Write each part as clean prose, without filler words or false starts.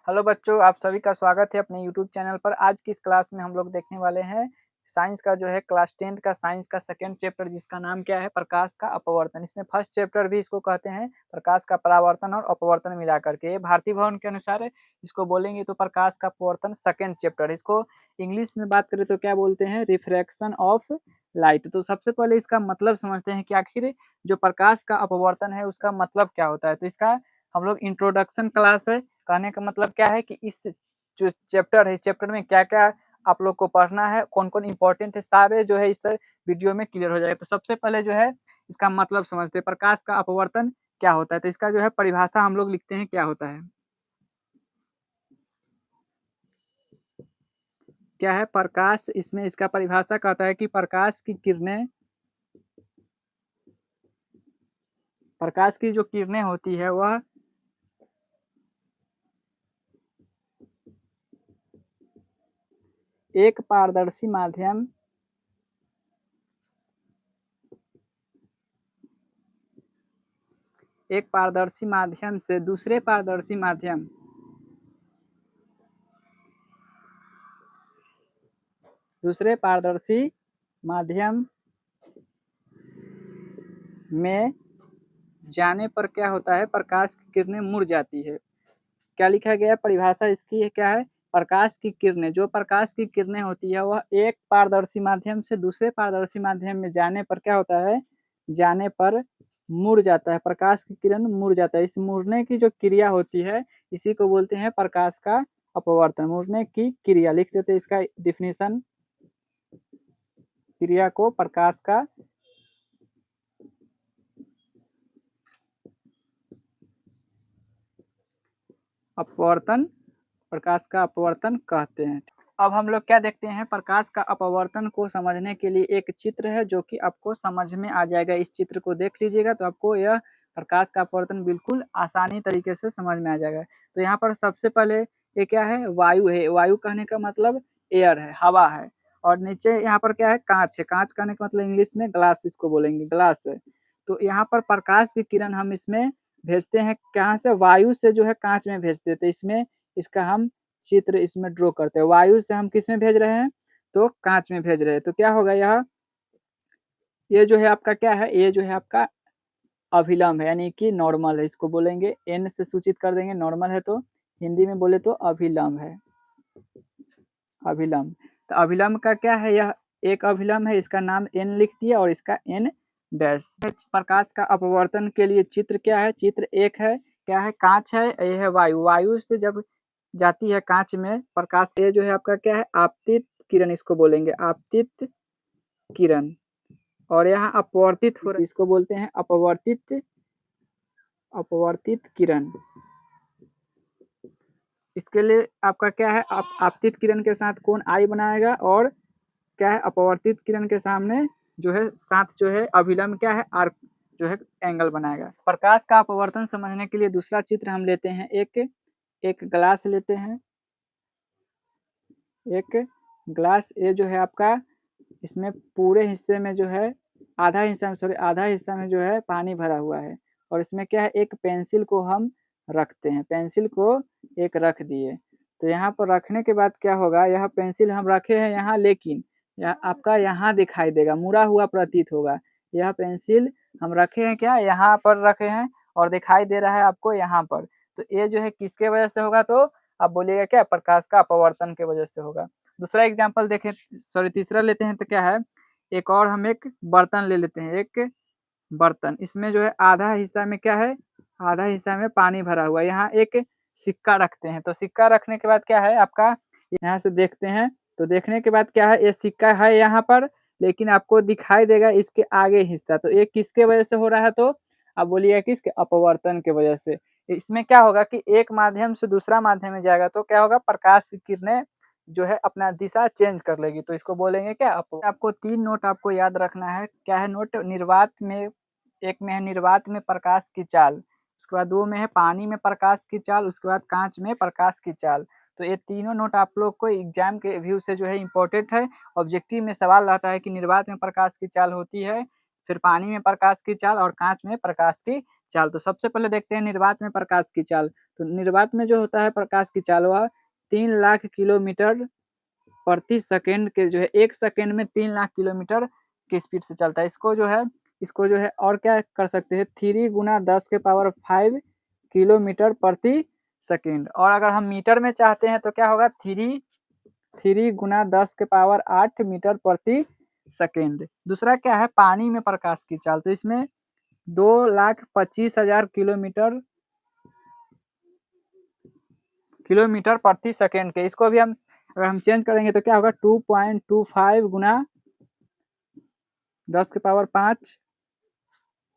Hello बच्चों, आप सभी का स्वागत है अपने यूट्यूब चैनल पर। आज की इस क्लास में हम लोग देखने वाले हैं साइंस का जो है क्लास 10th का साइंस का सेकंड चैप्टर, जिसका नाम क्या है, प्रकाश का अपवर्तन। इसमें फर्स्ट चैप्टर भी इसको कहते हैं, प्रकाश का परावर्तन और अपवर्तन मिला करके। ये भारतीय भवन के अनुसार इसको बोलेंगे तो प्रकाश का अपवर्तन सेकंड चैप्टर। इसको इंग्लिश में बात करें तो क्या बोलते हैं, रिफ्रैक्शन ऑफ लाइट। तो सबसे पहले इसका मतलब समझते हैं कि आखिर जो प्रकाश का अपवर्तन है उसका मतलब क्या होता है। तो इसका हम लोग इंट्रोडक्शन क्लास है, कहने का मतलब क्या है कि इस जो चैप्टर है, इस चैप्टर में क्या क्या आप लोग को पढ़ना है, कौन कौन इंपॉर्टेंट है, सारे जो है इस वीडियो में क्लियर हो जाएगा। तो सबसे पहले जो है इसका मतलब समझते हैं, प्रकाश का अपवर्तन क्या होता है। तो इसका जो है परिभाषा हम लोग लिखते हैं, क्या होता है, क्या है प्रकाश। इसमें इसका परिभाषा कहता है कि प्रकाश की जो किरणें होती है वह एक पारदर्शी माध्यम से दूसरे पारदर्शी माध्यम में जाने पर क्या होता है, प्रकाश की किरणें मुड़ जाती है। क्या लिखा गया है, परिभाषा इसकी है, क्या है, प्रकाश की किरणें, जो प्रकाश की किरणें होती है वह एक पारदर्शी माध्यम से दूसरे पारदर्शी माध्यम में जाने पर क्या होता है, जाने पर मुड़ जाता है। प्रकाश की किरण मुड़ जाता है। इस मुड़ने की जो क्रिया होती है इसी को बोलते हैं प्रकाश का अपवर्तन। मुड़ने की क्रिया लिख देते हैं, इसका डिफिनीशन, क्रिया को प्रकाश का अपवर्तन, प्रकाश का अपवर्तन कहते हैं। अब हम लोग क्या देखते हैं, प्रकाश का अपवर्तन को समझने के लिए एक चित्र है जो कि आपको समझ में आ जाएगा। इस चित्र को देख लीजिएगा तो आपको यह प्रकाश का अपवर्तन बिल्कुल आसानी तरीके से समझ में आ जाएगा। तो यहाँ पर सबसे पहले ये क्या है, वायु है। वायु कहने का मतलब एयर है, हवा है। और नीचे यहाँ पर क्या है, कांच है। कांच कहने का मतलब इंग्लिश में ग्लास, इसको बोलेंगे ग्लास है। तो यहाँ पर प्रकाश की किरण हम इसमें भेजते हैं, कहाँ से, वायु से जो है कांच में भेज देते हैं। इसमें इसका हम चित्र इसमें ड्रॉ करते हैं। वायु से हम किस में भेज रहे हैं, तो कांच में भेज रहे हैं। तो क्या होगा, यह ये जो है आपका क्या है, ये जो है आपका अभिलंब है, यानी कि नॉर्मल है। इसको बोलेंगे एन से सूचित कर देंगे, नॉर्मल है तो हिंदी में बोले तो अभिलंब है, अभिलंब। तो अभिलंब का क्या है, यह एक अभिलंब है, इसका नाम एन लिख दिया और इसका एन डैश। प्रकाश का अपवर्तन के लिए चित्र क्या है, चित्र एक है, क्या है, कांच है, ये है वायु। वायु से जब जाती है कांच में प्रकाश, ये जो है आपका क्या है, आपतित किरण, इसको बोलेंगे आपतित किरण। और यहाँ अपवर्तित हो रहा है, इसको बोलते हैं अपवर्तित, अपवर्तित किरण। इसके लिए आपका क्या है, आपतित किरण के साथ कोण आई बनाएगा और क्या है, अपवर्तित किरण के सामने जो है साथ जो है अभिलंब क्या है, आर्क जो है एंगल बनाएगा। प्रकाश का अपवर्तन समझने के लिए दूसरा चित्र हम लेते हैं, एक एक ग्लास लेते हैं, एक ग्लास। ये जो है आपका, इसमें पूरे हिस्से में जो है आधा हिस्सा में जो है पानी भरा हुआ है। और इसमें क्या है, एक पेंसिल को हम रखते हैं, पेंसिल को एक रख दिए। तो यहाँ पर रखने के बाद क्या होगा, यह पेंसिल हम रखे हैं यहाँ, लेकिन यह आपका यहाँ दिखाई देगा, मुड़ा हुआ प्रतीत होगा। यह पेंसिल हम रखे हैं, क्या यहाँ पर रखे हैं और दिखाई दे रहा है आपको यहाँ पर। तो ये जो है किसके वजह से होगा, तो आप बोलिएगा क्या, प्रकाश का अपवर्तन के वजह से होगा। दूसरा एग्जाम्पल देखें, सॉरी तीसरा लेते हैं, तो क्या है, एक और हम एक बर्तन ले लेते हैं, एक बर्तन। इसमें जो है आधा हिस्सा में क्या है, आधा हिस्सा में पानी भरा हुआ है। यहाँ एक सिक्का रखते हैं, तो सिक्का रखने के बाद क्या है आपका, यहाँ से देखते हैं तो देखने के बाद क्या है, ये सिक्का है यहाँ पर, लेकिन आपको दिखाई देगा इसके आगे हिस्सा। तो ये किसके वजह से हो रहा है, तो आप बोलिए किसके, अपवर्तन के वजह से। इसमें क्या होगा कि एक माध्यम से दूसरा माध्यम में जाएगा तो क्या होगा, प्रकाश की किरणें जो है अपना दिशा चेंज कर लेगी। तो इसको बोलेंगे क्या, आपको तीन नोट आपको याद रखना है। क्या है नोट, निर्वात में, एक में है निर्वात में प्रकाश की चाल, उसके बाद दो में है पानी में प्रकाश की चाल, उसके बाद कांच में प्रकाश की चाल। तो ये तीनों नोट आप लोग को एग्जाम के व्यू से जो है इंपॉर्टेंट है। ऑब्जेक्टिव में सवाल रहता है कि निर्वात में प्रकाश की चाल होती है, फिर पानी में प्रकाश की चाल और कांच में प्रकाश की चाल। तो सबसे पहले देखते हैं निर्वात में प्रकाश की चाल। तो निर्वात में जो होता है प्रकाश की चाल वह 3 लाख किलोमीटर प्रति सेकंड के जो है 1 सेकंड में 3 लाख किलोमीटर की स्पीड से चलता है। इसको जो है और क्या कर सकते हैं 3 गुना 10 के पावर 5 किलोमीटर प्रति सेकंड। और अगर हम मीटर में चाहते हैं तो क्या होगा 3 गुना 10 के पावर 8 मीटर प्रति सेकंड। दूसरा क्या है पानी में प्रकाश की चाल। तो इसमें 2,25,000 किलोमीटर प्रति सेकंड के। इसको भी हम अगर हम चेंज करेंगे तो क्या होगा 2.25 गुना 10 के पावर 5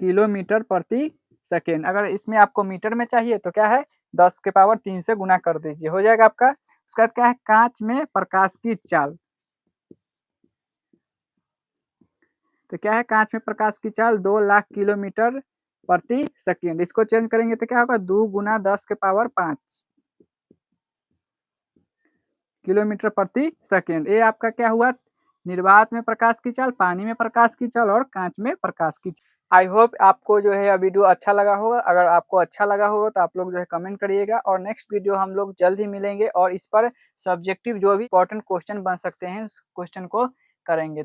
किलोमीटर प्रति सेकेंड। अगर इसमें आपको मीटर में चाहिए तो क्या है 10 के पावर 3 से गुना कर दीजिए, हो जाएगा आपका। उसके बाद क्या है कांच में प्रकाश की चाल। तो क्या है कांच में प्रकाश की चाल 2 लाख किलोमीटर प्रति सेकेंड। इसको चेंज करेंगे तो क्या होगा 2 गुना 10 के पावर 5 किलोमीटर प्रति सेकेंड। ये आपका क्या हुआ निर्वात में प्रकाश की चाल, पानी में प्रकाश की चाल और कांच में प्रकाश की चाल। आई होप आपको जो है यह वीडियो अच्छा लगा होगा। अगर आपको अच्छा लगा होगा तो आप लोग जो है कमेंट करिएगा और नेक्स्ट वीडियो हम लोग जल्द ही मिलेंगे और इस पर सब्जेक्टिव जो भी इंपॉर्टेंट क्वेश्चन बन सकते हैं उस क्वेश्चन को करेंगे।